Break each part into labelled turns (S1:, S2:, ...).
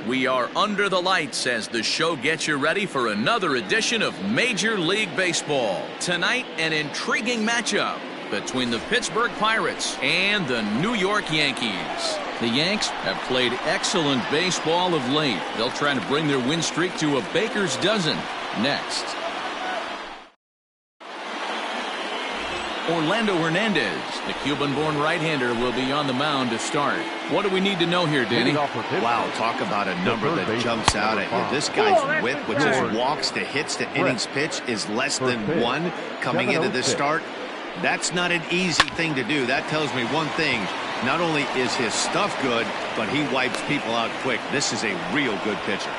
S1: We are under the lights as the show gets you ready for another edition of Major League Baseball. Tonight, an intriguing matchup between the Pittsburgh Pirates and the New York Yankees. The Yanks have played excellent baseball of late. They'll try to bring their win streak to a baker's dozen next. Orlando Hernandez, the Cuban-born right-hander, will be on the mound to start. What do we need to know here, Danny?
S2: Wow, talk about a number that jumps out at you. This guy's whip, which is walks to hits to innings pitch, is less than 1 coming into this start. That's not an easy thing to do. That tells me one thing. Not only is his stuff good, but he wipes people out quick. This is a real good pitcher.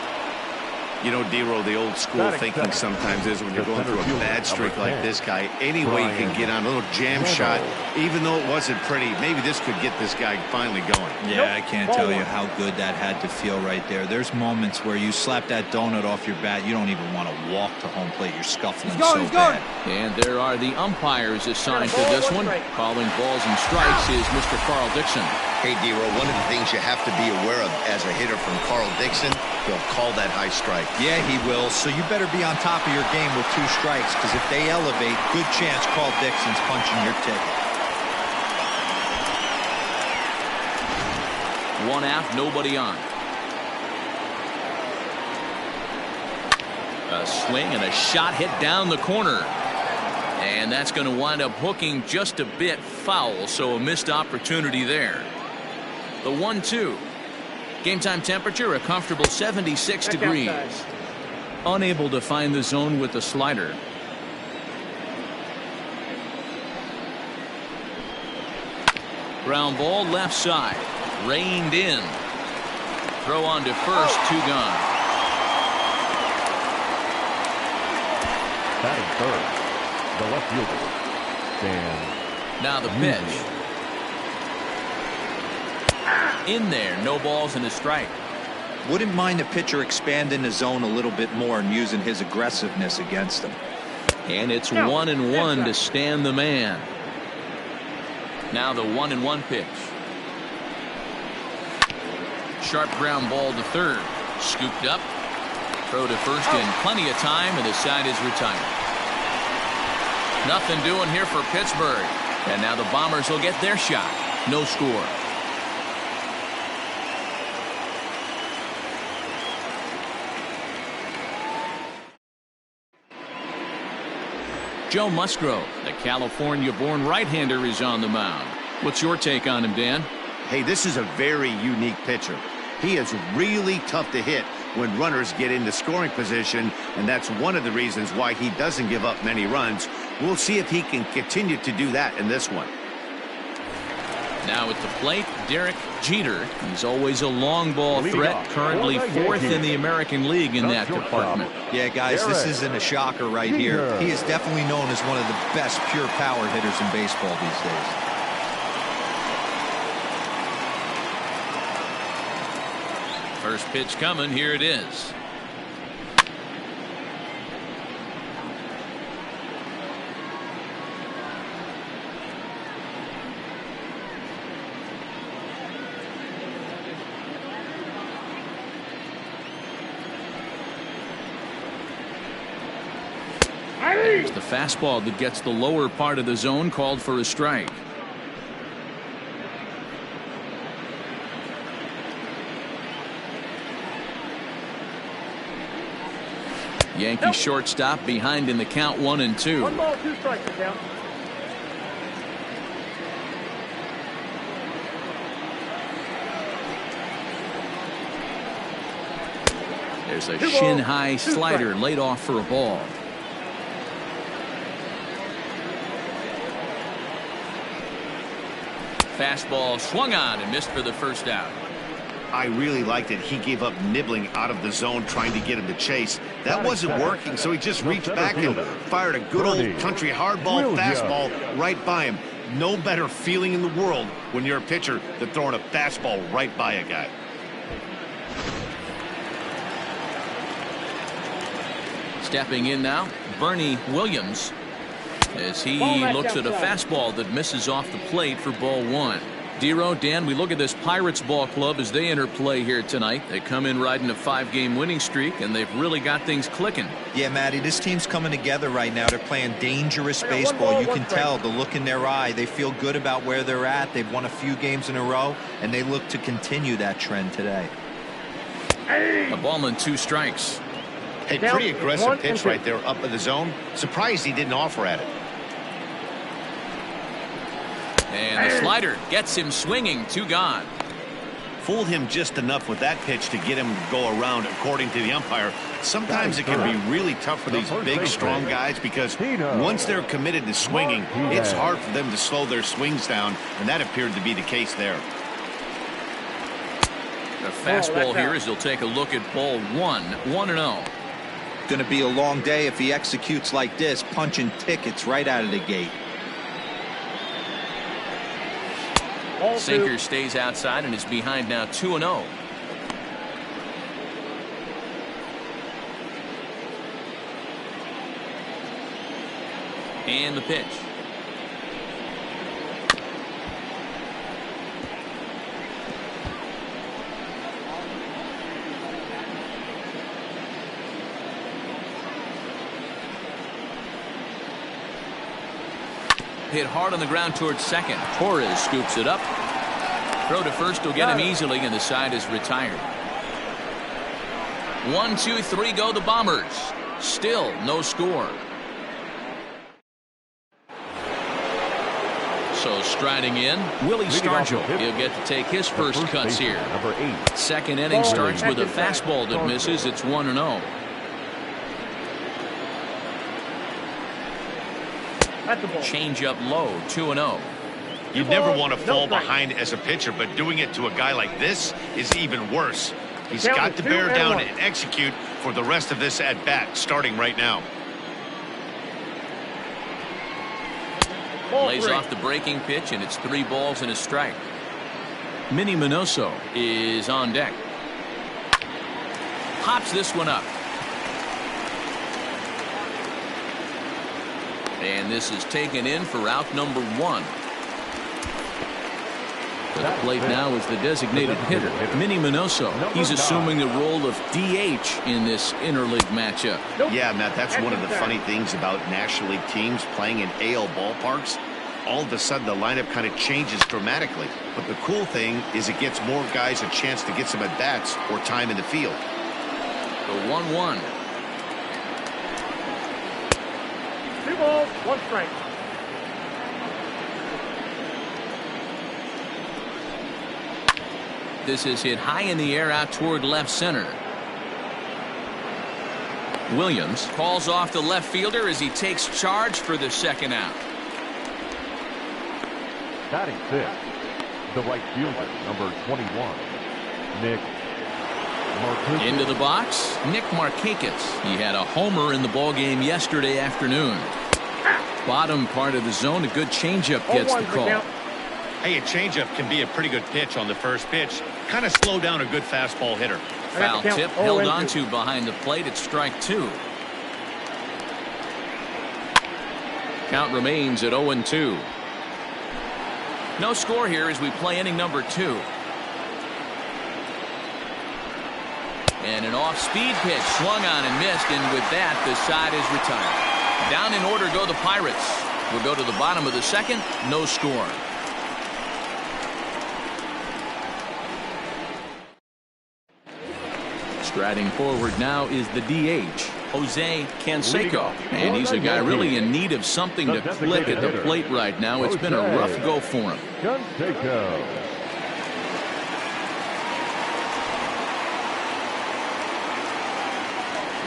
S2: You know, D-Roll, the old school thinking sometimes is when you're going through a bad streak like this guy, any way you can get on a little jam shot, even though it wasn't pretty, maybe this could get this guy finally going.
S3: Yeah, I can't tell you how good that had to feel right there. There's moments where you slap that donut off your bat, you don't even want to walk to home plate. You're scuffling so bad.
S1: And there are the umpires assigned to this one. Calling balls and strikes is Mr. Carl Dixon.
S2: Hey, D-Roll, one of the things you have to be aware of as a hitter from Carl Dixon, he'll call that high strike.
S3: Yeah, he will. So you better be on top of your game with 2 strikes, because if they elevate, good chance Carl Dixon's punching your ticket.
S1: 1 out, nobody on. A swing and a shot hit down the corner. And that's going to wind up hooking just a bit foul, so a missed opportunity there. The 1-2. Game time temperature a comfortable 76 degrees. Unable to find the zone with the slider. Ground ball left side. Reined in. Throw on to first, 2 gone.
S4: Batting third, the left fielder, Dan.
S1: Now the pitch. In there, no balls and a strike.
S3: Wouldn't mind the pitcher expanding the zone a little bit more and using his aggressiveness against them.
S1: And it's 1-1 to stand the man. Now the 1-1 pitch. Sharp ground ball to third. Scooped up. Throw to first in plenty of time, and the side is retired. Nothing doing here for Pittsburgh. And now the Bombers will get their shot. No score. Joe Musgrove, the California-born right-hander, is on the mound. What's your take on him, Dan?
S2: Hey, this is a very unique pitcher. He is really tough to hit when runners get into scoring position, and that's one of the reasons why he doesn't give up many runs. We'll see if he can continue to do that in this one.
S1: Now at the plate, Derek Jeter. He's always a long ball threat, currently 4th in the American League in that department.
S3: Yeah, guys, this isn't a shocker right here. He is definitely known as one of the best pure power hitters in baseball these days.
S1: First pitch coming, here it is. It's the fastball that gets the lower part of the zone, called for a strike. Yankee shortstop behind in the count, 1-2.
S5: 1 ball, 2 strikes the count.
S1: There's a shin-high slider laid off for a ball. Fastball swung on and missed for the first out.
S2: I really liked it. He gave up nibbling out of the zone trying to get him to chase. That wasn't working, so he just reached back and fired a good old country hardball fastball right by him. No better feeling in the world when you're a pitcher than throwing a fastball right by a guy.
S1: Stepping in now, Bernie Williams, as he looks at a fastball that misses off the plate for ball 1. Dero, Dan, we look at this Pirates ball club as they enter play here tonight. They come in riding a 5-game winning streak, and they've really got things clicking.
S3: Yeah, Matty, this team's coming together right now. They're playing dangerous baseball. You can tell the look in their eye. They feel good about where they're at. They've won a few games in a row, and they look to continue that trend today.
S1: A ball and 2 strikes.
S2: Hey, pretty aggressive pitch right there up in the zone. Surprised he didn't offer at it.
S1: And the slider gets him swinging. 2 gone.
S2: Fooled him just enough with that pitch to get him to go around, according to the umpire. Sometimes it can be really tough for these big, strong guys because once they're committed to swinging, it's hard for them to slow their swings down, and that appeared to be the case there.
S1: The fastball here as he'll take a look at ball 1, 1-0.
S3: Going to be a long day if he executes like this, punching tickets right out of the gate.
S1: Sinker stays outside and is behind now 2-0. And the pitch. Hit hard on the ground towards second. Torres scoops it up. Throw to first will get him easily, and the side is retired. 1, 2, 3 go the Bombers. Still no score. So striding in, Willie Stargell. He'll get to take his first cuts here. Second inning starts with a fastball that misses. It's 1-0. Change up low, 2-0.
S2: You'd never want to fall behind as a pitcher, but doing it to a guy like this is even worse. He's got to bear down and execute for the rest of this at bat, starting right now.
S1: Lays off the breaking pitch, and it's 3 balls and a strike. Minnie Minoso is on deck. Pops this one up. And this is taken in for out number 1. At the plate now is the designated hitter, Minnie Minoso. He's assuming the role of DH in this interleague matchup.
S2: Yeah, Matt, that's one of the funny things about National League teams playing in AL ballparks. All of a sudden, the lineup kind of changes dramatically. But the cool thing is it gets more guys a chance to get some at-bats or time in the field.
S1: The 1-1.
S5: 2 balls, 1 strike.
S1: This is hit high in the air out toward left center. Williams calls off the left fielder as he takes charge for the second out.
S4: Batting 5th, the right fielder, number 21, Nick Markakis.
S1: Into the box, Nick Markakis. He had a homer in the ballgame yesterday afternoon. Bottom part of the zone, a good changeup gets the call.
S2: Hey, a changeup can be a pretty good pitch on the first pitch. Kind of slow down a good fastball hitter.
S1: Foul tip held onto behind the plate at strike 2. Count remains at 0-2. No score here as we play inning number 2. And an off-speed pitch swung on and missed, and with that the side is retired. Down in order go the Pirates. We'll go to the bottom of the second. No score. Striding forward now is the DH, Jose Canseco. And he's a guy really in need of something to click at the plate right now. It's been a rough go for him.
S4: Canseco.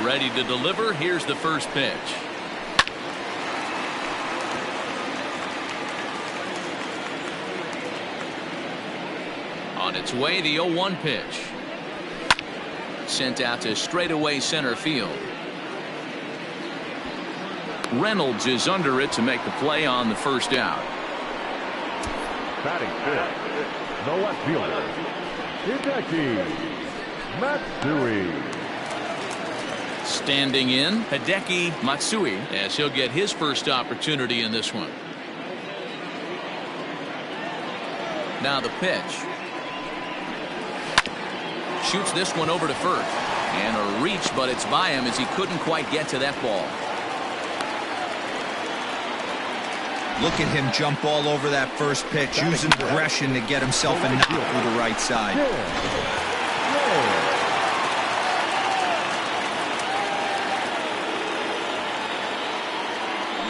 S1: Ready to deliver. Here's the first pitch. On its way, the 0-1 pitch. Sent out to straightaway center field. Reynolds is under it to make the play on the first out.
S4: Batting 5th, the left fielder, Hideki Matsui.
S1: Standing in, Hideki Matsui, as he'll get his first opportunity in this one. Now the pitch. Shoots this one over to first. And a reach, but it's by him as he couldn't quite get to that ball.
S3: Look at him jump all over that first pitch, using aggression to get himself a knock through the right side.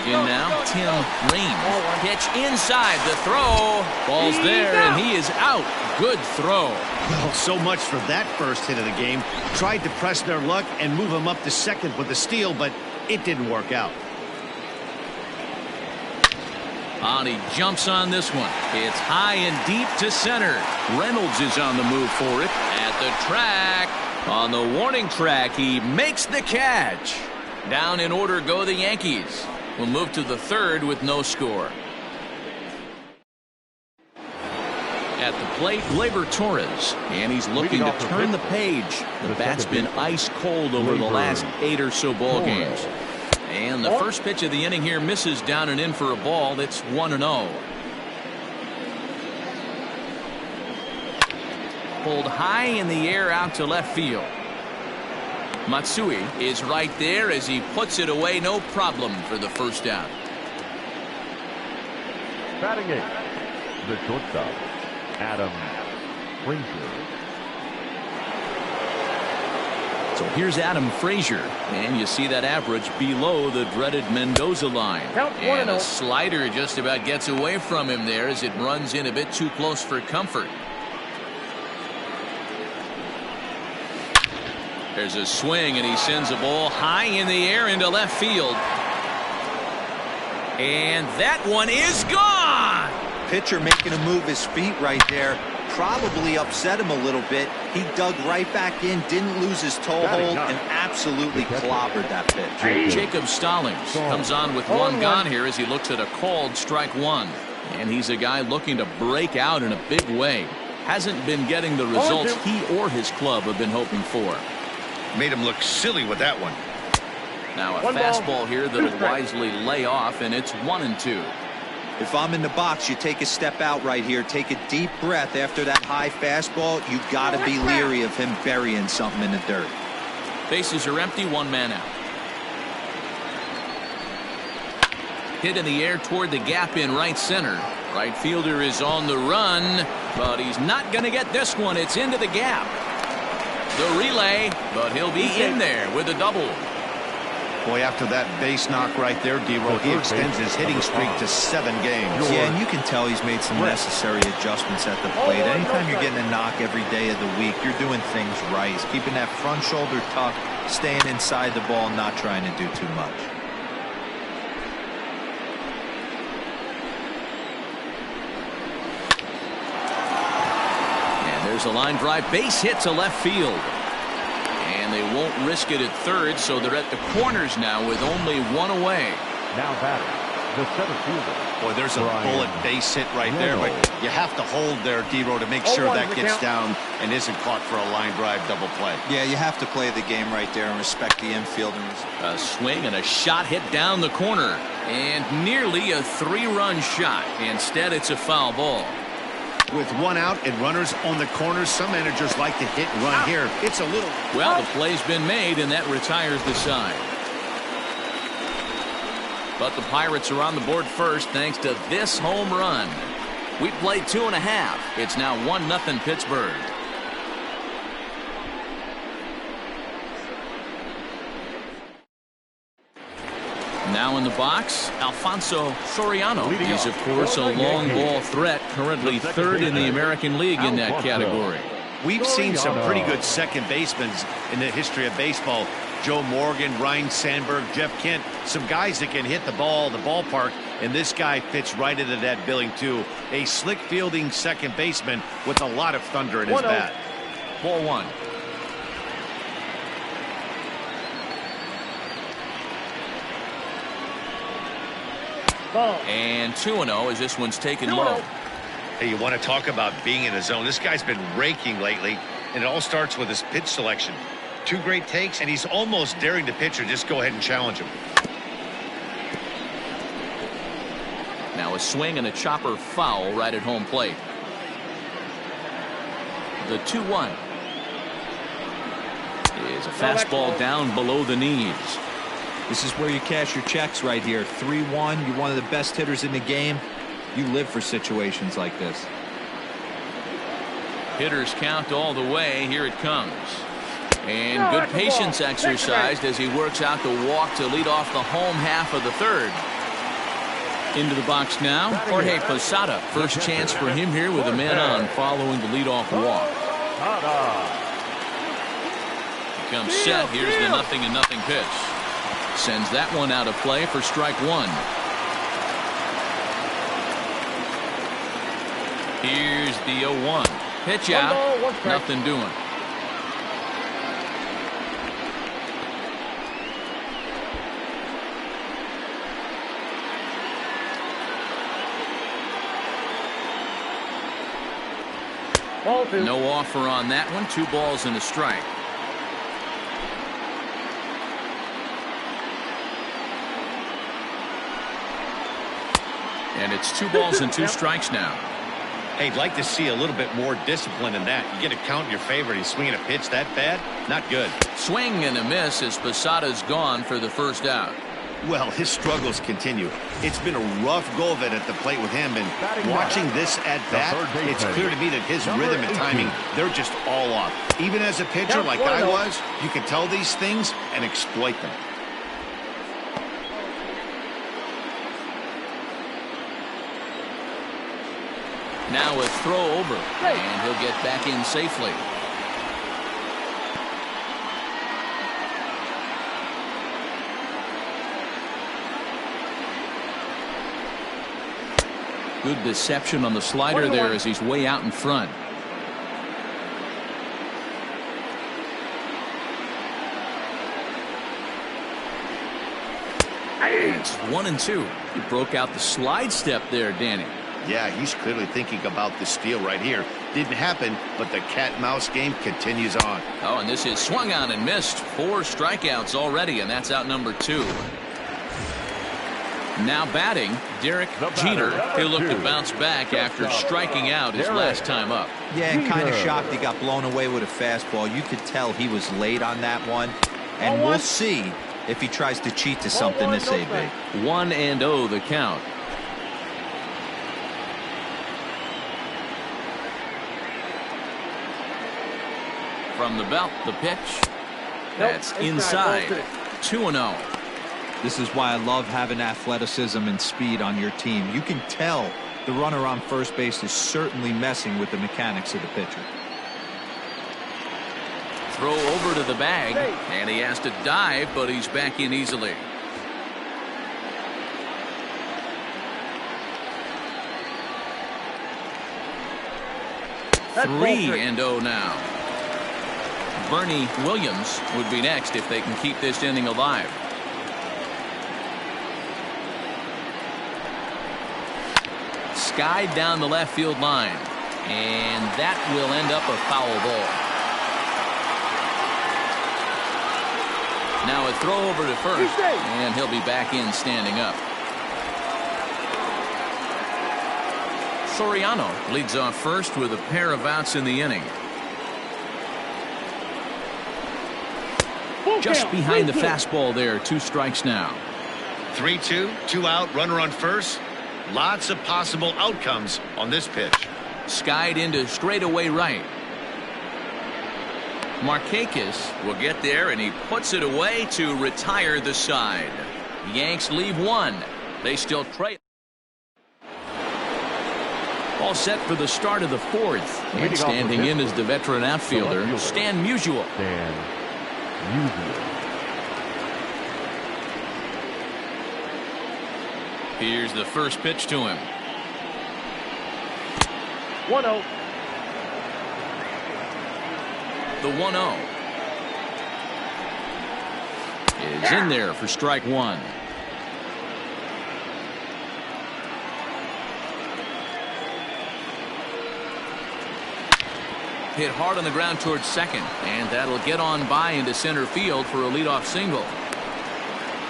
S1: In now, Tim Raines. Pitch inside the throw. Ball's there, and he is out. Good throw.
S2: Well, so much for that first hit of the game. Tried to press their luck and move him up to second with a steal, but it didn't work out.
S1: And he jumps on this one. It's high and deep to center. Reynolds is on the move for it. At the track. On the warning track, he makes the catch. Down in order go the Yankees. We'll move to the third with no score. At the plate, Gleyber Torres, and he's looking to turn the page. The bat's been ice cold over the last 8 or so ball games. And the first pitch of the inning here misses down and in for a ball. That's 1-0. Pulled high in the air out to left field. Matsui is right there as he puts it away, no problem for the first out.
S4: Batting eighth, the shortstop, Adam Frazier.
S1: So here's Adam Frazier, and you see that average below the dreaded Mendoza line. And a slider just about gets away from him there as it runs in a bit too close for comfort. There's a swing, and he sends a ball high in the air into left field. And that one is gone!
S3: Pitcher making him move his feet right there. Probably upset him a little bit. He dug right back in, didn't lose his toe hold, and absolutely clobbered that pitch.
S1: Jacob Stallings comes on with one gone here as he looks at a called strike one. And he's a guy looking to break out in a big way. Hasn't been getting the results he or his club have been hoping for.
S2: Made him look silly with that one.
S1: Now a fastball here that'll wisely lay off, and it's 1-2.
S3: If I'm in the box, you take a step out right here. Take a deep breath after that high fastball. You got to be leery of him burying something in the dirt.
S1: Bases are empty, one man out. Hit in the air toward the gap in right center. Right fielder is on the run, but he's not going to get this one. It's into the gap. The relay, but he'll be in there with a double.
S2: Boy, after that base knock right there, D-Roll, he extends his hitting streak to 7 games.
S3: Yeah, and you can tell he's made some necessary adjustments at the plate. Anytime you're getting a knock every day of the week, you're doing things right. He's keeping that front shoulder tucked, staying inside the ball, not trying to do too much.
S1: There's a line drive base hit to left field. And they won't risk it at third, so they're at the corners now with only one away.
S4: Now batting, the center fielder.
S2: Boy, there's a bullet base hit right there, but you have to hold there, D-Roll, to make sure that gets down and isn't caught for a line drive double play.
S3: Yeah, you have to play the game right there and respect the infielders.
S1: A swing and a shot hit down the corner. And nearly a 3-run shot. Instead, it's a foul ball.
S2: With one out and runners on the corners, some managers like to hit and run here. It's a little...
S1: Well, the play's been made, and that retires the side. But the Pirates are on the board first thanks to this home run. We played 2.5. It's now 1-0 Pittsburgh. Now in the box, Alfonso Soriano. He's, of course, a long ball threat, currently third in the American League in that category.
S2: We've seen some pretty good second basemen in the history of baseball. Joe Morgan, Ryan Sandberg, Jeff Kent, some guys that can hit the ball, the ballpark, and this guy fits right into that billing too. A slick fielding second baseman with a lot of thunder in his bat.
S1: Ball one. And 2-0 as this one's taken low.
S2: Hey, you want to talk about being in the zone. This guy's been raking lately, and it all starts with his pitch selection. 2 great takes, and he's almost daring the pitcher just go ahead and challenge him.
S1: Now a swing and a chopper foul right at home plate. The 2-1 is a fastball down below the knees.
S3: This is where you cash your checks right here. 3-1. You're one of the best hitters in the game. You live for situations like this.
S1: Hitters count all the way. Here it comes. And good patience exercised as he works out the walk to lead off the home half of the third. Into the box now, Jorge Posada. First chance for him here with a man on following the leadoff walk. He comes set. Here's the 0-0 pitch. Sends that one out of play for strike one. Here's the 0-1. Pitch out. Nothing doing. No offer on that one. 2 balls and a strike. And it's 2 balls and 2 strikes now.
S2: Hey, I'd like to see a little bit more discipline in that. You get a count in your favor. He's swinging a pitch that bad. Not good.
S1: Swing and a miss as Posada's gone for the first out.
S2: Well, his struggles continue. It's been a rough go of it at the plate with him, and watching this at bat, it's clear to me that his rhythm and timing, they're just all off. Even as a pitcher like I was, you can tell these things and exploit them.
S1: Now a throw over, and he'll get back in safely. Good deception on the slider there as he's way out in front. It's 1-2. He broke out the slide step there, Danny.
S2: Yeah, he's clearly thinking about the steal right here. Didn't happen, but the cat-mouse game continues on.
S1: Oh, and this is swung on and missed. 4 strikeouts already, and that's out number 2. Now batting, Derek Jeter. He'll look to bounce back after striking out his last time up.
S3: Yeah, and kind of shocked he got blown away with a fastball. You could tell he was late on that one. And we'll see if he tries to cheat to something this AB.
S1: 1-0 the count. From the belt, the pitch. That's inside. 2-0.
S3: This is why I love having athleticism and speed on your team. You can tell the runner on first base is certainly messing with the mechanics of the pitcher.
S1: Throw over to the bag, and he has to dive, but he's back in easily. That's 3-0 now. Bernie Williams would be next if they can keep this inning alive. Skied down the left field line, and that will end up a foul ball. Now a throw over to first, and he'll be back in standing up. Soriano leads off first with a pair of outs in the inning. Just behind the fastball there. 2 strikes now.
S2: 3-2, 2 out, runner on first. Lots of possible outcomes on this pitch.
S1: Skied into straightaway right. Markakis will get there, and he puts it away to retire the side. Yanks leave 1. They still trail. All set for the start of the 4th. And standing in is the veteran outfielder, Stan Musial. Here's the first pitch to him.
S5: 1-0.
S1: The 1-0 is in there for strike 1. Hit hard on the ground towards second, and that'll get on by into center field for a leadoff single.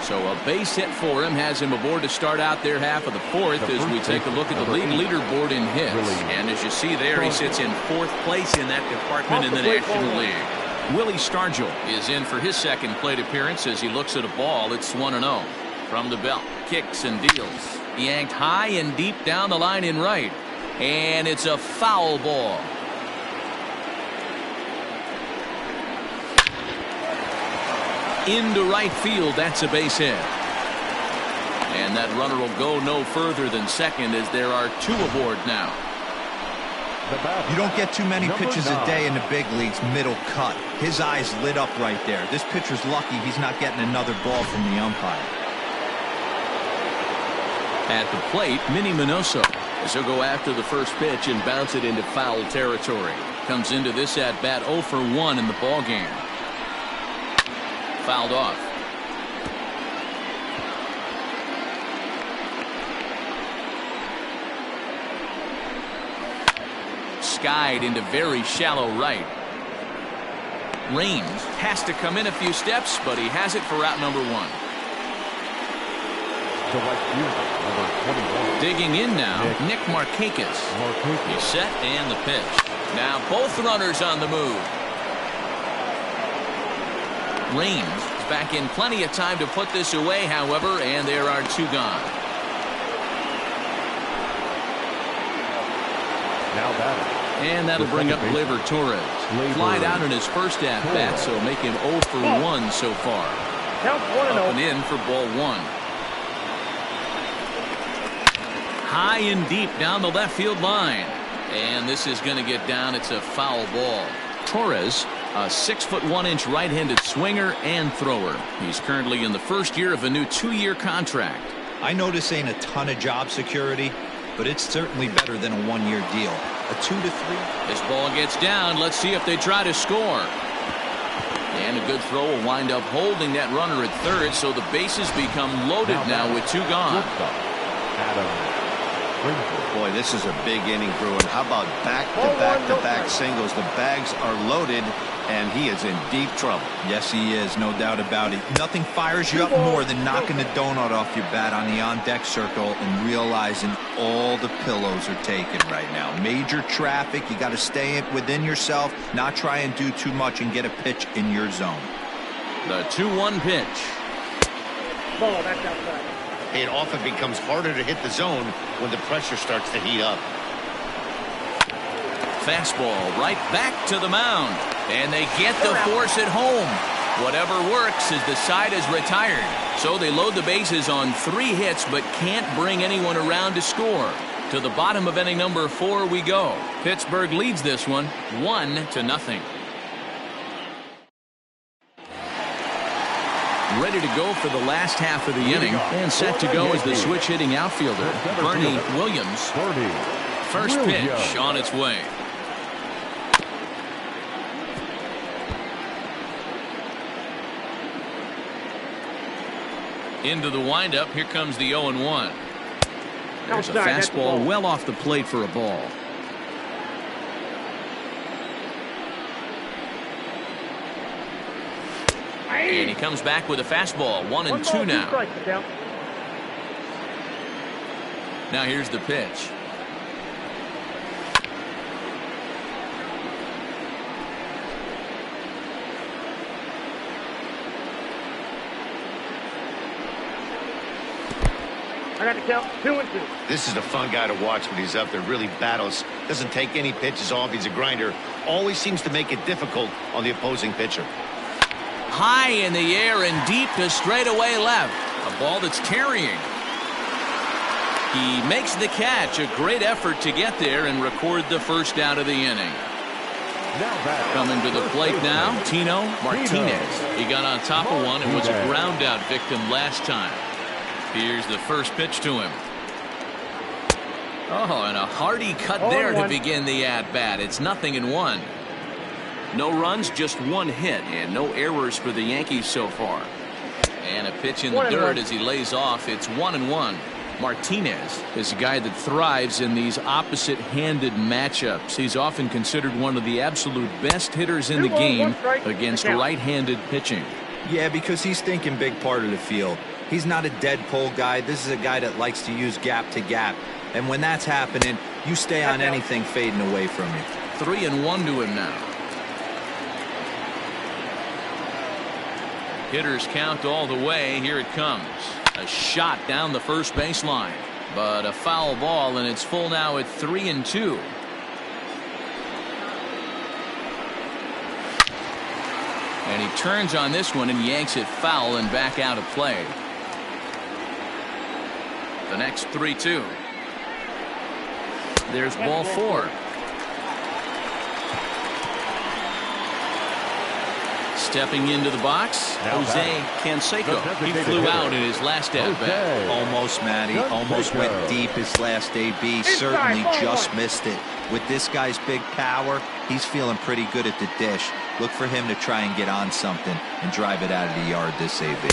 S1: So a base hit for him has him aboard to start out their half of the fourth as we take a look at the league leaderboard in hits. And as you see there, he sits in fourth place in that department in the National League. Willie Stargell is in for his second plate appearance as he looks at a ball. It's 1-0. From the belt, kicks and deals. Yanked high and deep down the line in right. And it's a foul ball. Into right field, that's a base hit. And that runner will go no further than second as there are two aboard now.
S3: You don't get too many pitches a day in the big leagues middle cut. His eyes lit up right there. This pitcher's lucky he's not getting another ball from the umpire.
S1: At the plate, Minnie Minoso. As he'll go after the first pitch and bounce it into foul territory. Comes into this at bat 0 for 1 in the ball game. Fouled off. Skied into very shallow right. Raines has to come in a few steps, but he has it for out number 1.
S4: The right fielder, number 21.
S1: Digging in now, Nick Markakis. He's set and the pitch. Now both runners on the move. Raines is back in plenty of time to put this away, however, and there are two gone.
S4: Now batting.
S1: And that'll bring up Gleyber Torres. Flied out in his first at bat, so make him 0 for 1 so far.
S5: Count 1-0.
S1: Up and in for ball 1. High and deep down the left field line. And this is going to get down. It's a foul ball. Torres, a 6'1" right-handed swinger and thrower. He's currently in the first year of a new 2-year contract.
S3: I know this ain't a ton of job security, but it's certainly better than a 1-year deal. A 2 to 3.
S1: This ball gets down. Let's see if they try to score. And a good throw will wind up holding that runner at third, so the bases become loaded now with two gone.
S2: Boy, this is a big inning, Bruin. How about back-to-back-to-back singles? The bags are loaded, and he is in deep trouble.
S3: Yes, he is, no doubt about it. Nothing fires you up more than knocking the donut off your bat on the on-deck circle and realizing all the pillows are taken right now. Major traffic. You got to stay within yourself, not try and do too much and get a pitch in your zone.
S1: The 2-1 pitch.
S5: Ball, that's outside.
S2: It often becomes harder to hit the zone when the pressure starts to heat up.
S1: Fastball right back to the mound. And they get the force at home. Whatever works as the side is retired. So they load the bases on 3 hits but can't bring anyone around to score. To the bottom of inning number 4 we go. Pittsburgh leads this one 1-0. Ready to go for the last half of the inning and set to go as the switch hitting outfielder Bernie Williams. First pitch on its way. Into the windup. Here comes the 0-1. There's a fastball well off the plate for a ball. And he comes back with a fastball. 1-2 now. Now here's the pitch.
S5: I got to count 2-2.
S2: This is a fun guy to watch when he's up there. Really battles. Doesn't take any pitches off. He's a grinder. Always seems to make it difficult on the opposing pitcher.
S1: High in the air and deep to straightaway left. A ball that's carrying. He makes the catch. A great effort to get there and record the first out of the inning. Coming to the plate now, Tino Martinez. He got on top of one and was a ground out victim last time. Here's the first pitch to him. Oh, and a hearty cut there to begin the at-bat. It's 0-1. No runs, just 1 hit, and no errors for the Yankees so far. And a pitch in the dirt as he lays off. It's 1-1. Martinez is a guy that thrives in these opposite-handed matchups. He's often considered one of the absolute best hitters in the game against right-handed pitching.
S3: Yeah, because he's thinking big part of the field. He's not a dead pull guy. This is a guy that likes to use gap to gap. And when that's happening, you stay on anything fading away from you.
S1: 3-1 to him now. Hitters count all the way. Here it comes. A shot down the first baseline, but a foul ball, and it's full now at 3-2. And he turns on this one and yanks it foul and back out of play. The next 3-2. There's ball 4. Stepping into the box, Jose Canseco. He flew out in his last at-bat.
S3: Almost, Matty. Almost went deep his last AB. Certainly just missed it. With this guy's big power, he's feeling pretty good at the dish. Look for him to try and get on something and drive it out of the yard this AB.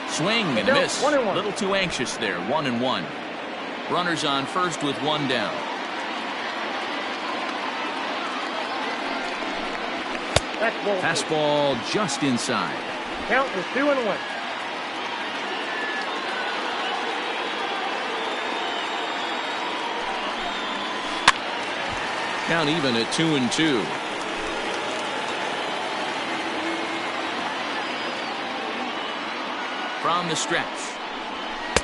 S1: Swing and miss. A little too anxious there. 1-1. Runners on first with 1 down. Fastball just inside.
S5: Count is 2-1.
S1: Count even at 2-2. From the stretch.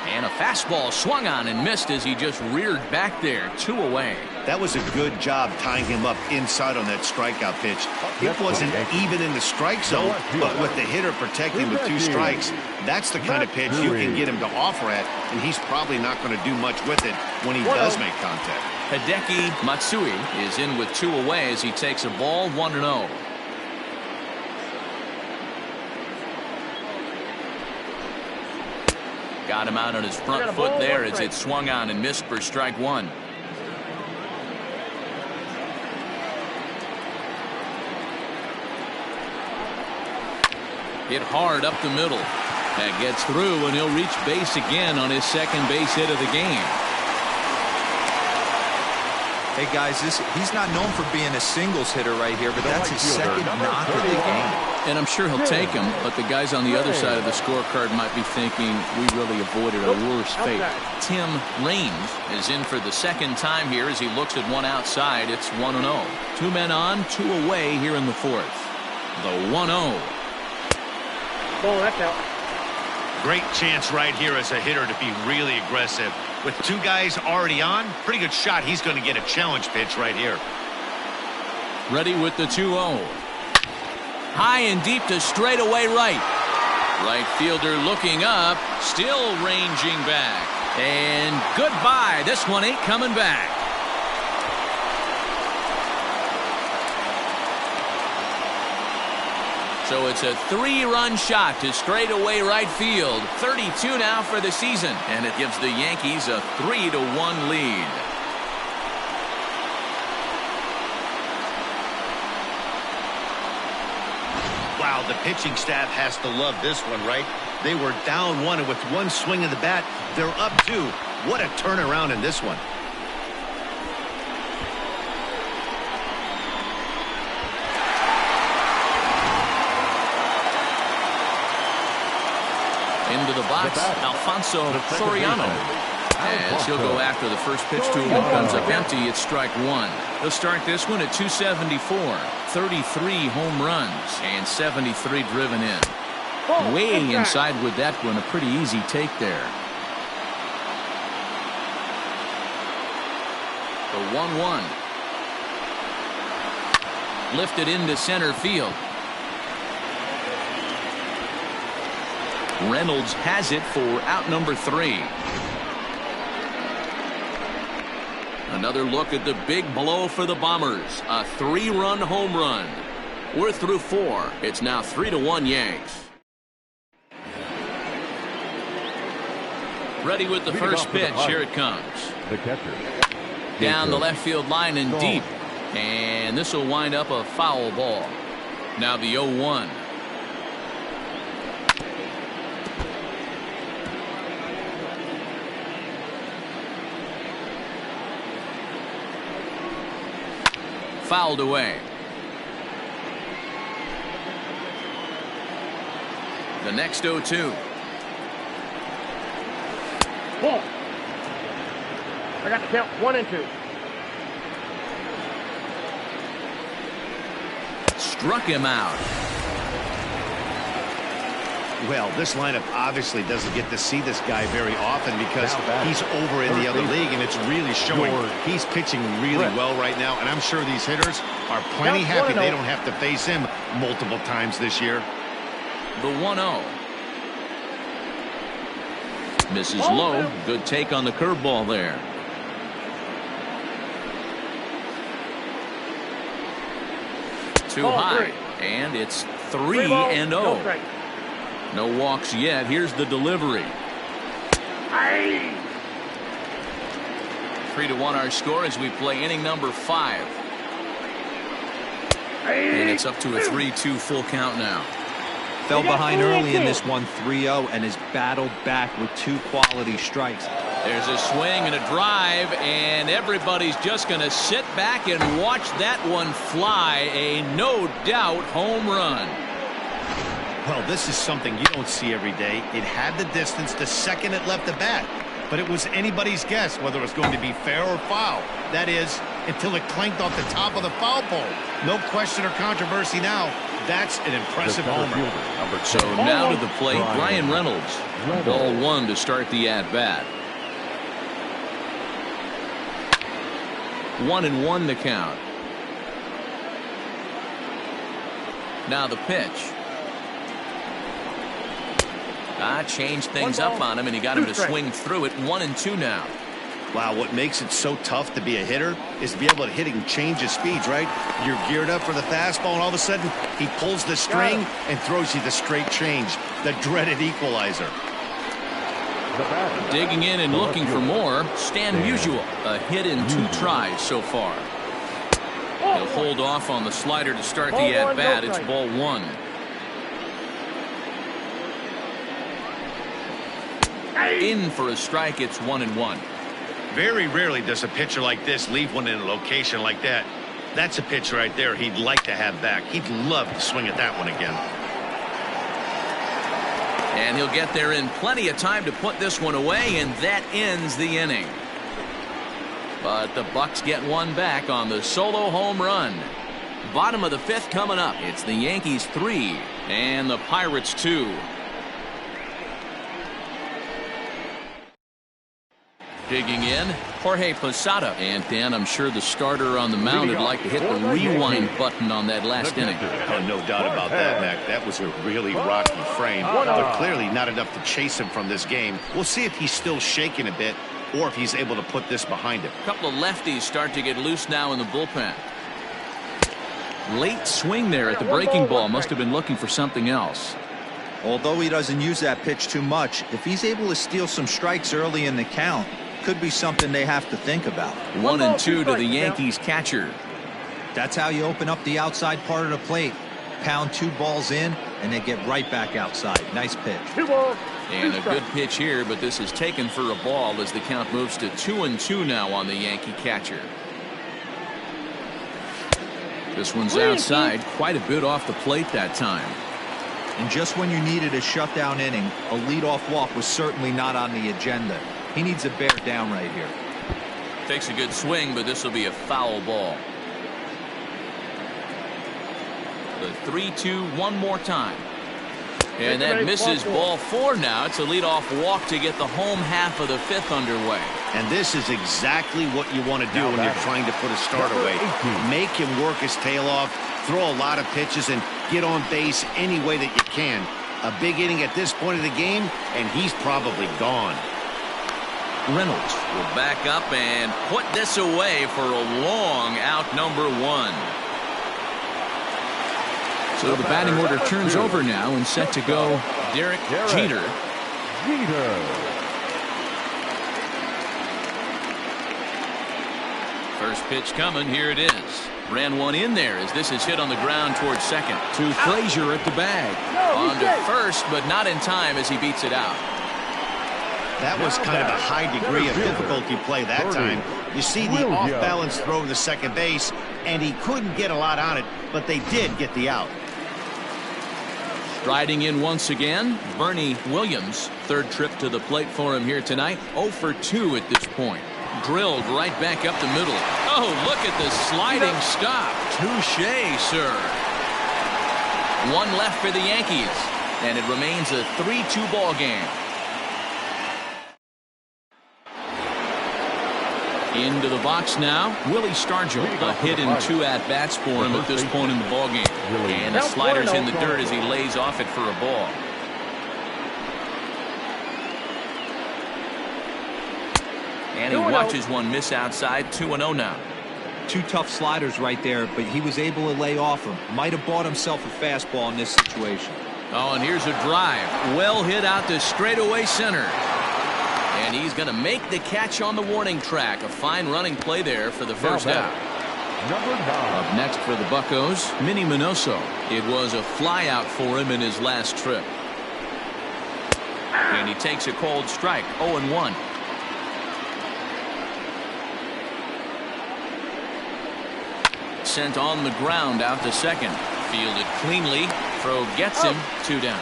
S1: And a fastball swung on and missed as he just reared back there. 2 away.
S2: That was a good job tying him up inside on that strikeout pitch. It wasn't even in the strike zone, but with the hitter protecting with 2 strikes, that's the kind of pitch you can get him to offer at, and he's probably not going to do much with it when he does make contact.
S1: Hideki Matsui is in with 2 away as he takes a ball. 1-0. Got him out on his front foot there as it swung on and missed for strike 1. Hit hard up the middle. That gets through, and he'll reach base again on his second base hit of the game.
S3: Hey guys, he's not known for being a singles hitter right here, but that's his second knock of the game.
S1: And I'm sure he'll take him, but the guys on the other side of the scorecard might be thinking we really avoided a worse fate. Tim Raines is in for the second time here as he looks at one outside. It's 1-0. 2 men on, 2 away here in the 4th. The 1-0.
S5: Ball, that's out.
S2: Great chance right here as a hitter to be really aggressive. With 2 guys already on, pretty good shot. He's going to get a challenge pitch right here.
S1: Ready with the 2-0. High and deep to straightaway right. Right fielder looking up, still ranging back. And goodbye. This one ain't coming back. So it's a 3-run shot to straightaway right field. 32 now for the season, and it gives the Yankees a 3-1 lead.
S2: Wow, the pitching staff has to love this one, right? They were down 1, and with 1 swing of the bat, they're up 2. What a turnaround in this one.
S1: Into the box, Alfonso Soriano. As he'll go after the first pitch to him and comes up empty, it's strike 1. He'll start this one at 274. 33 home runs and 73 driven in. Way inside with that one, a pretty easy take there. The 1-1. Lifted into center field. Reynolds has it for out number 3. Another look at the big blow for the Bombers. A 3-run home run. We're through 4. It's now 3-1 Yanks. Ready with the first pitch. Here it comes.
S4: The catcher.
S1: Down the left field line and deep. And this will wind up a foul ball. Now the 0-1. Fouled away. The next 0-2.
S5: Ball. I got the count 1 and 2.
S1: Struck him out.
S2: Well, this lineup obviously doesn't get to see this guy very often because he's over in the other league, and it's really showing. He's pitching really well right now, and I'm sure these hitters are plenty happy they don't have to face him multiple times this year.
S1: The 1-0. Misses low. Good take on the curveball there. Too high, and it's 3-0. No walks yet. Here's the delivery. 3-1 our score as we play inning number 5. And it's up to a 3-2 full count now.
S3: Fell behind early in this one, 3-0, and has battled back with 2 quality strikes.
S1: There's a swing and a drive, and everybody's just going to sit back and watch that one fly. A no doubt home run.
S2: Well, this is something you don't see every day. It had the distance the second it left the bat, but it was anybody's guess whether it was going to be fair or foul. That is, until it clanked off the top of the foul pole. No question or controversy now. That's an impressive homer.
S1: So now to the plate, Brian Reynolds. Ball 1 to start the at-bat. 1-1 the count. Now the pitch. Changed things up on him, and he got him to swing through it. 1-2 now.
S2: Wow, what makes it so tough to be a hitter is to be able to hit and change his speeds, right? You're geared up for the fastball, and all of a sudden, he pulls the string and throws you the straight change, the dreaded equalizer.
S1: Digging in and looking for more, Stan Musial. A hit in 2 tries so far. He'll hold off on the slider to start the at-bat. It's ball 1. In for a strike. It's 1-1.
S2: Very rarely does a pitcher like this leave one in a location like that. That's a pitch right there he'd like to have back. He'd love to swing at that one again.
S1: And he'll get there in plenty of time to put this one away, and that ends the inning. But the Bucks get one back on the solo home run. Bottom of the 5th coming up. It's the Yankees 3 and the Pirates 2. Digging in, Jorge Posada. And Dan, I'm sure the starter on the mound would like to hit the rewind button on that last inning.
S2: Oh, no doubt about that, Mac. That was a really rocky frame. But clearly not enough to chase him from this game. We'll see if he's still shaking a bit or if he's able to put this behind him.
S1: A couple of lefties start to get loose now in the bullpen. Late swing there at the breaking ball. Must have been looking for something else.
S3: Although he doesn't use that pitch too much, if he's able to steal some strikes early in the count, could be something they have to think about.
S1: 1-2 to the Yankees catcher.
S3: That's how you open up the outside part of the plate. Pound 2 balls in, and they get right back outside. Nice pitch.
S5: 2 balls.
S1: And a good pitch here, but this is taken for a ball as the count moves to 2-2 now on the Yankee catcher. This one's outside, quite a bit off the plate that time.
S3: And just when you needed a shutdown inning, a leadoff walk was certainly not on the agenda. He needs to bear down right here.
S1: Takes a good swing, but this will be a foul ball. The 3-2 one more time. And that misses ball 4 now. It's a leadoff walk to get the home half of the 5th underway.
S2: And this is exactly what you want to do when you're trying to put a start away. Make him work his tail off, throw a lot of pitches, and get on base any way that you can. A big inning at this point of the game, and he's probably gone.
S1: Reynolds will back up and put this away for a long out, number 1. So the batting order turns over now and set to go Derek Jeter. First pitch coming. Here it is. Ran one in there as this is hit on the ground towards second. To Frazier at the bag. On to first, but not in time as he beats it out.
S2: That was kind of a high degree of difficulty play that time. You see the off-balance throw to second base, and he couldn't get a lot on it, but they did get the out.
S1: Striding in once again, Bernie Williams. Third trip to the plate for him here tonight. 0 for 2 at this point. Drilled right back up the middle. Oh, look at the sliding stop. Touché, sir. One left for the Yankees, and it remains a 3-2 ball game. Into the box now, Willie Stargell. A hit and 2 at-bats for him at this point in the ball game. And the slider's in the dirt as he lays off it for a ball. And he watches one miss outside. 2-0 now.
S3: 2 tough sliders right there, but he was able to lay off them. Might have bought himself a fastball in this situation.
S1: Oh, and here's a drive. Well hit out to straightaway center. And he's going to make the catch on the warning track. A fine running play there for the first out. Up next for the Buccos, Minnie Minoso. It was a fly out for him in his last trip. And he takes a cold strike. 0-1. Sent on the ground out to second. Fielded cleanly. Throw gets him. 2 down.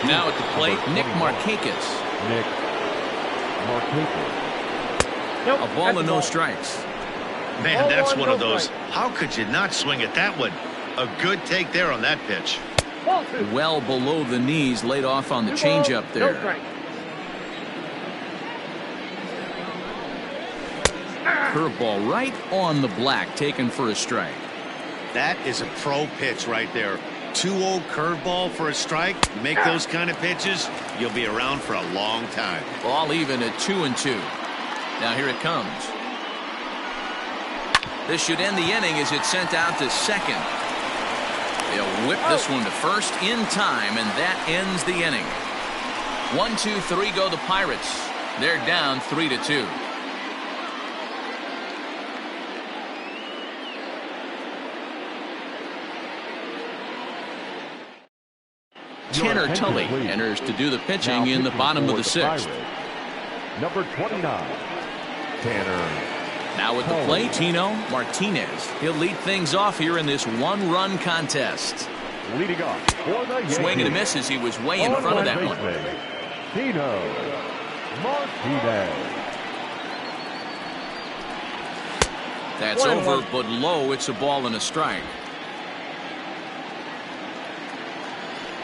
S1: Now at the plate, Nick Markakis. A ball and no strikes.
S2: Man, that's one of those. How could you not swing at that one? A good take there on that pitch.
S1: Well below the knees, laid off on the changeup there. Curveball right on the black, taken for a strike.
S2: That is a pro pitch right there. 2-0 curveball for a strike. Make those kind of pitches, you'll be around for a long time.
S1: Ball even at 2-2. Now here it comes. This should end the inning as it's sent out to second. They'll whip this one to first in time, and that ends the inning. 1, 2, 3 go the Pirates. They're down 3-2. Tanner Tully enters to do the pitching in the bottom of the 6th.
S4: Number 29, Tanner.
S1: Now at the plate, Tino Martinez. He'll lead things off here in this one-run contest.
S4: Leading off for the Yankees.
S1: Swing and a miss as he was way in front of that one.
S4: Tino Martinez.
S1: That's over, but low. It's a ball and a strike.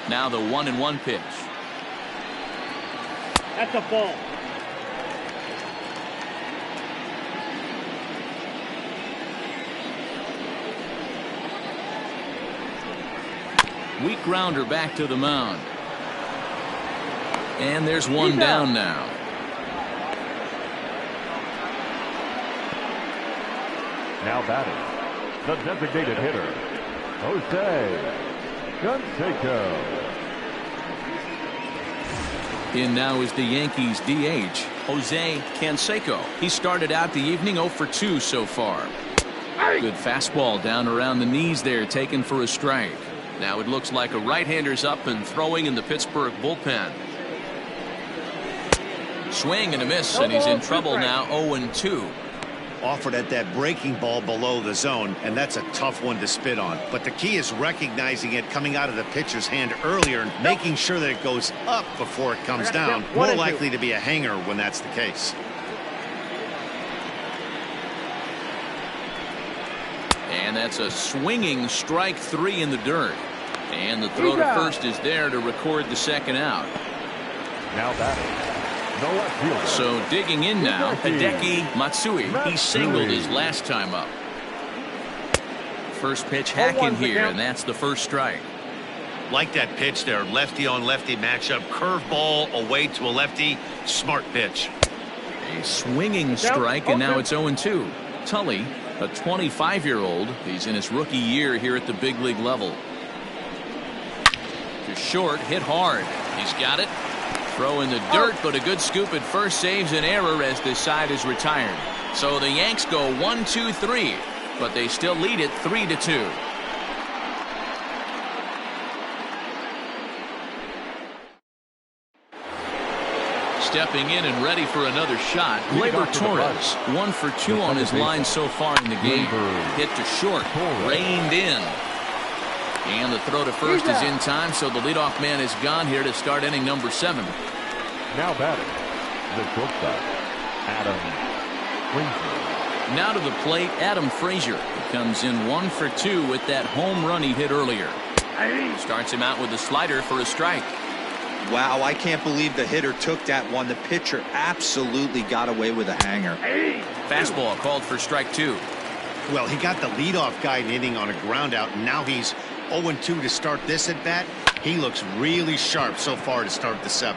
S1: Now the 1-1 pitch.
S5: That's a ball.
S1: Weak grounder back to the mound. And there's one down now.
S4: Now batting, the designated hitter, Jose Canseco.
S1: In now is the Yankees DH, Jose Canseco. He started out the evening 0 for 2 so far. Good fastball down around the knees there, taken for a strike. Now it looks like a right-hander's up and throwing in the Pittsburgh bullpen. Swing and a miss, and he's in trouble now. 0-2.
S2: Offered at that breaking ball below the zone, and that's a tough one to spit on. But the key is recognizing it coming out of the pitcher's hand earlier and making sure that it goes up before it comes down. More likely to be a hanger when that's the case.
S1: And that's a swinging strike 3 in the dirt. And the throw to first is there to record the second out.
S4: Now batting.
S1: So digging in now, Hideki Matsui. He singled his last time up. First pitch hacking here, and that's the first strike.
S2: Like that pitch there, lefty on lefty matchup, curveball away to a lefty, smart pitch.
S1: A swinging strike, and now it's 0-2. Tully, a 25-year-old, he's in his rookie year here at the big league level. To short, hit hard. He's got it. Throw in the dirt, but a good scoop at first saves an error as this side is retired. So the Yanks go 1-2-3, but they still lead it 3-2. stepping in and ready for another shot. Gleyber Torres, 1 for 2 on his line so far in the game. Hit to short, reined in. And the throw to first is in time, so the leadoff man is gone here to start inning number 7.
S4: Now batting, the shortstop, Adam Frazier.
S1: Now to the plate, Adam Frazier. He comes in 1 for 2 with that home run he hit earlier. Starts him out with a slider for a strike.
S3: Wow, I can't believe the hitter took that one. The pitcher absolutely got away with a hanger.
S1: Fastball called for strike 2.
S2: Well, he got the leadoff guy inning on a ground out, and now he's 0-2 to start this at bat. He looks really sharp so far to start the 7th.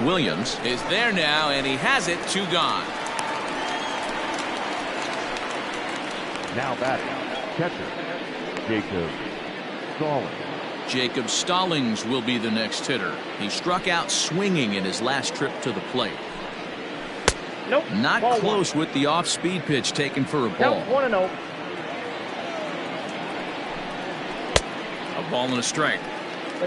S1: Williams is there now, and he has it. 2 gone.
S4: Now batting, catcher, Jacob Stallings.
S1: Jacob Stallings will be the next hitter. He struck out swinging in his last trip to the plate.
S5: Nope.
S1: Not
S5: ball
S1: close
S5: 1.
S1: with the off-speed pitch taken for a ball.
S5: 1-0.
S1: A ball and a strike.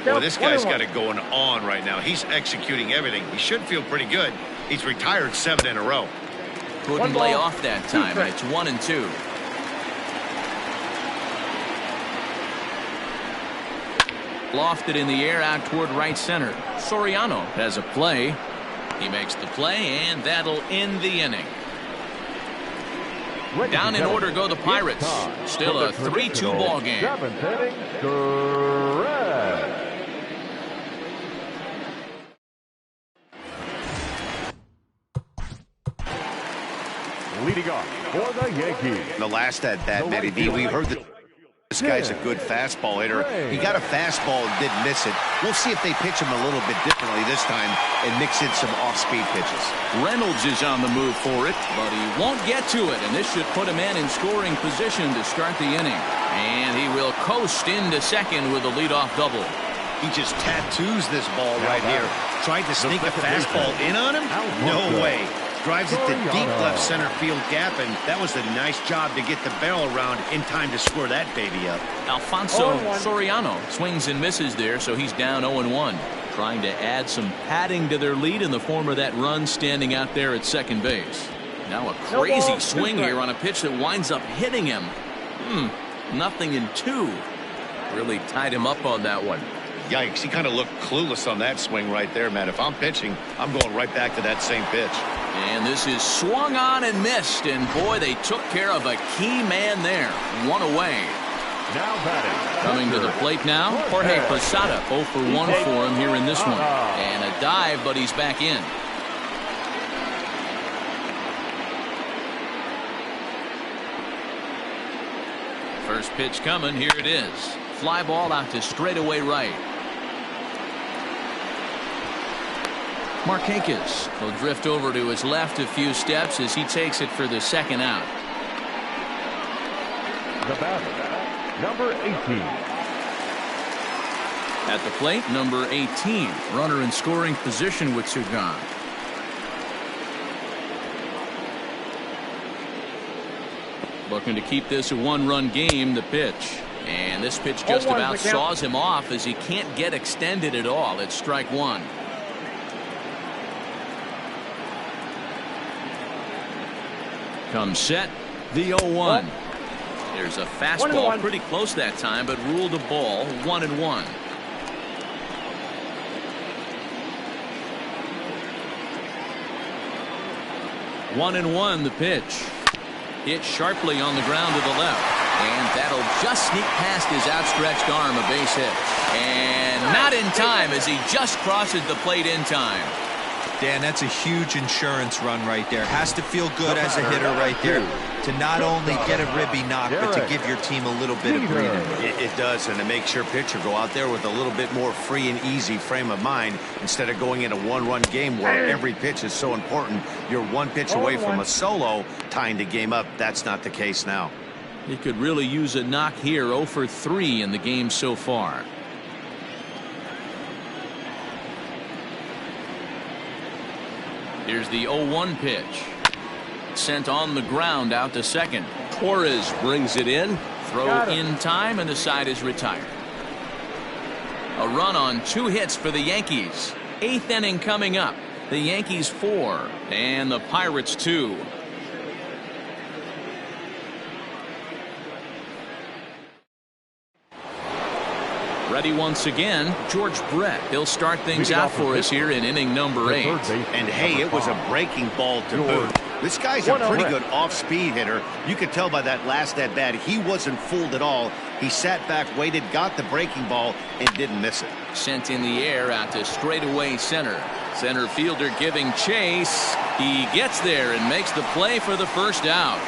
S2: Well, this guy's got it going on right now. He's executing everything. He should feel pretty good. He's retired 7 in a row.
S1: Couldn't lay off that time, and it's 1-2. Lofted in the air out toward right center. Soriano has a play. He makes the play, and that'll end the inning. Down in order go the Pirates. Still a 3-2 ball game.
S4: 7th inning, correct. Leading off for the Yankees.
S2: The last at bat, Matty D, we heard that this guy's a good fastball hitter. He got a fastball and didn't miss it. We'll see if they pitch him a little bit differently this time and mix in some off-speed pitches.
S1: Reynolds is on the move for it, but he won't get to it, and this should put him in scoring position to start the inning. And he will coast into second with a leadoff double.
S2: He just tattoos this ball right here. Tried to sneak a fastball in on him? No way. Drives it to deep left center field gap, and that was a nice job to get the barrel around in time to score that baby up.
S1: Alfonso Soriano swings and misses there, so he's down 0-1. Trying to add some padding to their lead in the form of that run standing out there at second base. Now a crazy swing here on a pitch that winds up hitting him. 0-2. Really tied him up on that one.
S2: Yikes, he kind of looked clueless on that swing right there, man. If I'm pitching, I'm going right back to that same pitch.
S1: And this is swung on and missed, and boy, they took care of a key man there. 1 away.
S4: Now batting.
S1: Coming to the plate now, Jorge Posada. 0 for 1 for him here in this one. And a dive, but he's back in. First pitch coming, here it is. Fly ball out to straightaway right. Markakis will drift over to his left a few steps as he takes it for the second out.
S4: The batter, number 18.
S1: At the plate, number 18. Runner in scoring position with 2 gone. Looking to keep this a 1-run game, the pitch. And this pitch just about saws him off as he can't get extended at all. It's strike 1. Comes set, the 0-1. There's a fastball pretty close that time, but ruled a ball. 1-1. One and one, the pitch. Hit sharply on the ground to the left. And that'll just sneak past his outstretched arm, a base hit. And not in time as he just crosses the plate in time.
S3: Dan, that's a huge insurance run right there. Has to feel good as a hitter right there to not only get a ribby knock, but to give your team a little bit of breathing room.
S2: It does, and it makes your pitcher go out there with a little bit more free and easy frame of mind instead of going in a 1-run game where every pitch is so important. You're 1 pitch away from a solo, tying the game up. That's not the case now.
S1: He could really use a knock here. 0 for 3 in the game so far. Here's the 0-1 pitch. Sent on the ground out to second. Torres brings it in. Throw in time, and the side is retired. A run on 2 hits for the Yankees. 8th inning coming up. The Yankees 4 and the Pirates 2. Ready once again, George Brett. He'll start things out for us here in inning number 8.
S2: And hey, it was a breaking ball to boot. This guy's a pretty good off-speed hitter. You could tell by that last at-bat he wasn't fooled at all. He sat back, waited, got the breaking ball, and didn't miss it.
S1: Sent in the air out to straightaway center. Center fielder giving chase. He gets there and makes the play for the first out.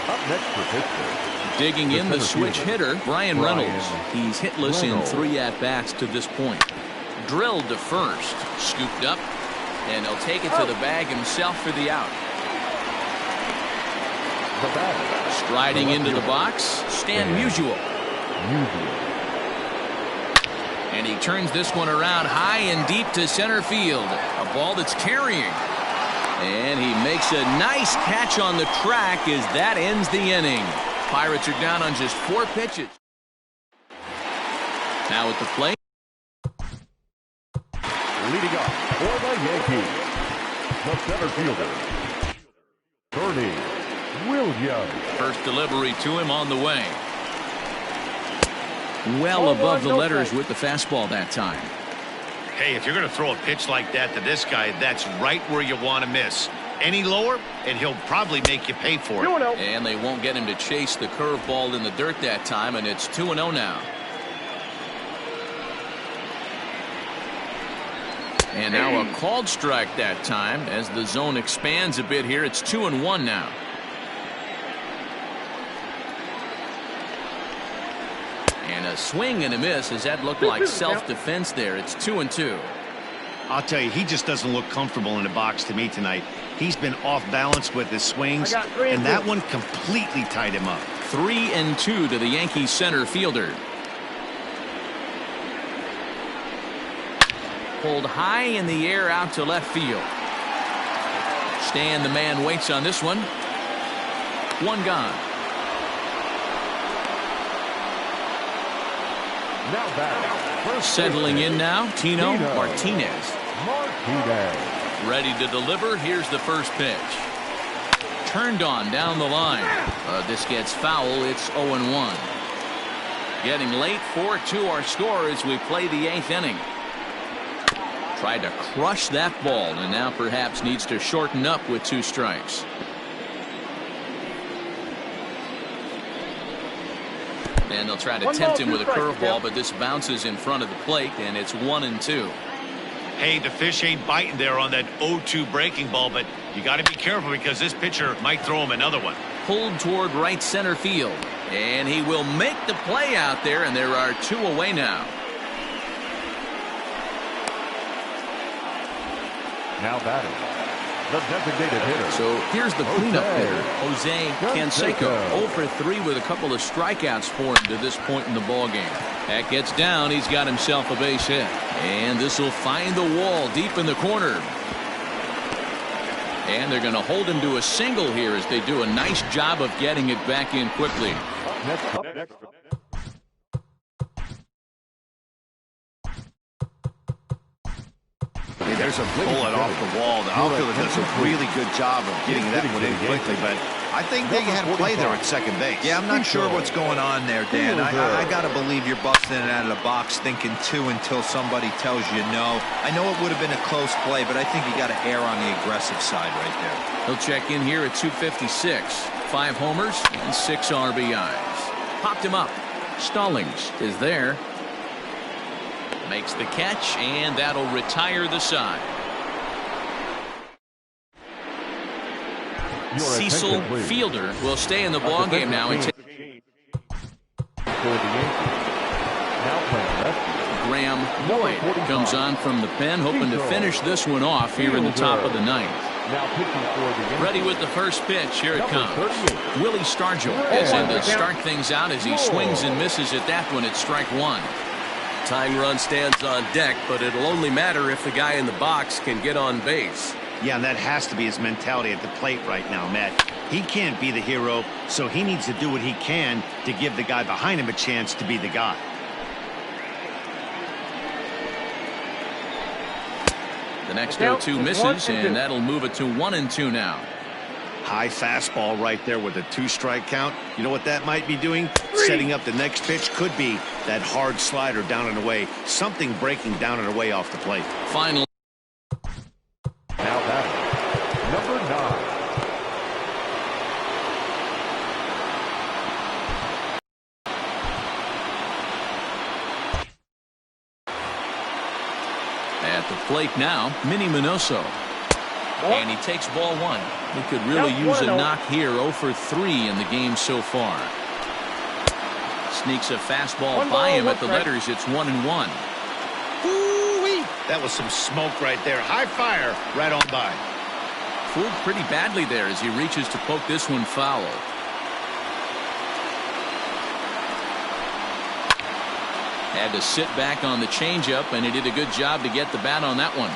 S4: Up next for Pittsburgh.
S1: Digging in the switch hitter, Brian Reynolds. He's hitless in 3 at-bats to this point. Drilled to first. Scooped up. And he'll take it to the bag himself for the out. Striding into the box, Stan Musial. And he turns this one around high and deep to center field. A ball that's carrying. And he makes a nice catch on the track as that ends the inning. Pirates are down on just 4 pitches. Now at the plate.
S4: Leading up for the Yankees, the center fielder, Bernie Williams.
S1: First delivery to him on the way. Well above the letters with the fastball that time.
S2: Hey, if you're going to throw a pitch like that to this guy, that's right where you want to miss. Any lower, and he'll probably make you pay for it.
S1: And they won't get him to chase the curveball in the dirt that time, and it's 2-0 now. And now a called strike that time as the zone expands a bit here. It's 2-1 now. And a swing and a miss as that looked like self-defense there. It's 2-2.
S2: I'll tell you, he just doesn't look comfortable in the box to me tonight. He's been off balance with his swings, and that one completely tied him up.
S1: 3-2 to the Yankees center fielder. Pulled high in the air out to left field. Stan, the man, waits on this one. One gone.
S4: Now back.
S1: Settling in now, Tino Martinez.
S4: Martinez.
S1: Ready to deliver. Here's the first pitch. Turned on down the line. This gets foul. It's 0-1. Getting late. 4-2 our score as we play the 8th inning. Tried to crush that ball and now perhaps needs to shorten up with 2 strikes. And they'll try to tempt him with a curveball, but this bounces in front of the plate, and it's 1-2.
S2: Hey, the fish ain't biting there on that 0-2 breaking ball, but you got to be careful because this pitcher might throw him another one.
S1: Pulled toward right center field, and he will make the play out there, and there are 2 away now.
S4: Now batting, the designated hitter.
S1: So here's the cleanup hitter, Jose Canseco. 0 for 3 with a couple of strikeouts for him to this point in the ballgame. That gets down. He's got himself a base hit. And this will find the wall deep in the corner. And they're going to hold him to a single here as they do a nice job of getting it back in quickly.
S4: Up next.
S2: There's a bullet off the wall. The outfielder does a really good job of getting that one in quickly, but I think they had a play there at second base.
S3: Yeah, I'm not sure what's going on there, Dan. I got to believe you're busting it out of the box thinking 2 until somebody tells you no. I know it would have been a close play, but I think you got to err on the aggressive side right there.
S1: He'll check in here at 256. 5 homers and 6 RBIs. Popped him up. Stallings is there. Makes the catch, and that'll retire the side. Cecil Fielder will stay in the ballgame now. And Graham Lloyd comes on from the pen, hoping to finish this one off here in the top of the 9th. Ready with the first pitch. Here it comes. Willie Stargell is in to start things out as he swings and misses at that one at strike 1.
S6: Tying run stands on deck, but it'll only matter if the guy in the box can get on base.
S2: Yeah, and that has to be his mentality at the plate right now, Matt. He can't be the hero, so he needs to do what he can to give the guy behind him a chance to be the guy.
S1: The next 0-2 misses, and that'll move it to 1-2 now.
S2: High fastball right there with a 2-strike count. You know what that might be doing? Setting up the next pitch. Could be that hard slider down and away. Something breaking down and away off the plate.
S1: Finally.
S4: Now batting, number 9.
S1: At the plate now, Minnie Minoso. And he takes ball 1. He could really use a knock here. 0 for 3 in the game so far. Sneaks a fastball by him at the letters. It's 1-1.
S2: Ooh-wee. That was some smoke right there. High fire right on by.
S1: Fooled pretty badly there as he reaches to poke this one foul. Had to sit back on the changeup, and he did a good job to get the bat on that one.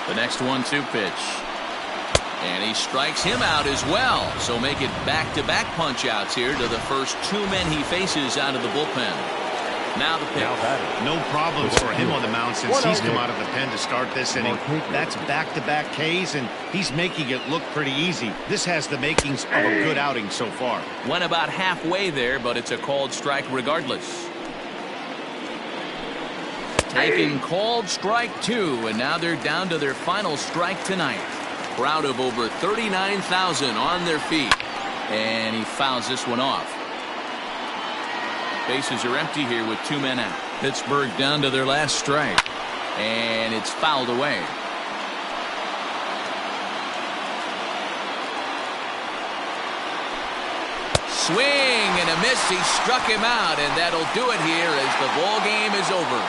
S1: The next 1-2 pitch. And he strikes him out as well. So make it back-to-back punch-outs here to the first 2 men he faces out of the bullpen. Now the pitch.
S2: No problems for him on the mound since he's come out of the pen to start this inning. That's back-to-back Ks, and he's making it look pretty easy. This has the makings of a good outing so far.
S1: Went about halfway there, but it's a called strike regardless. Taking called strike 2, and now they're down to their final strike tonight. Crowd of over 39,000 on their feet, and he fouls this one off. Bases are empty here with 2 men out. Pittsburgh down to their last strike, and it's fouled away. Swing and a miss. He struck him out, and that'll do it here as the ball game is over.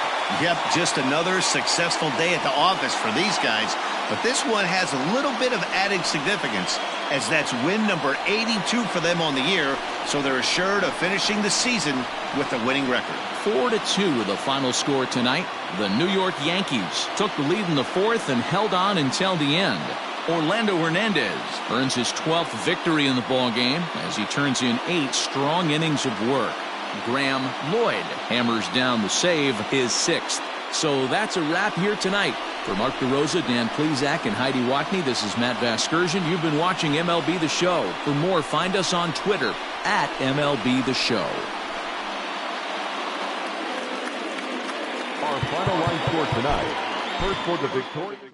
S2: Yep, just another successful day at the office for these guys. But this one has a little bit of added significance, as that's win number 82 for them on the year, so they're assured of finishing the season with a winning record.
S1: 4-2 the final score tonight. The New York Yankees took the lead in the 4th and held on until the end. Orlando Hernandez earns his 12th victory in the ball game as he turns in 8 strong innings of work. Graham Lloyd hammers down the save, his 6th. So that's a wrap here tonight. For Mark DeRosa, Dan Plesac, and Heidi Watney, this is Matt Vasgersian. You've been watching MLB The Show. For more, find us on Twitter at MLB The Show.
S4: Our final line score tonight. First for the victorious.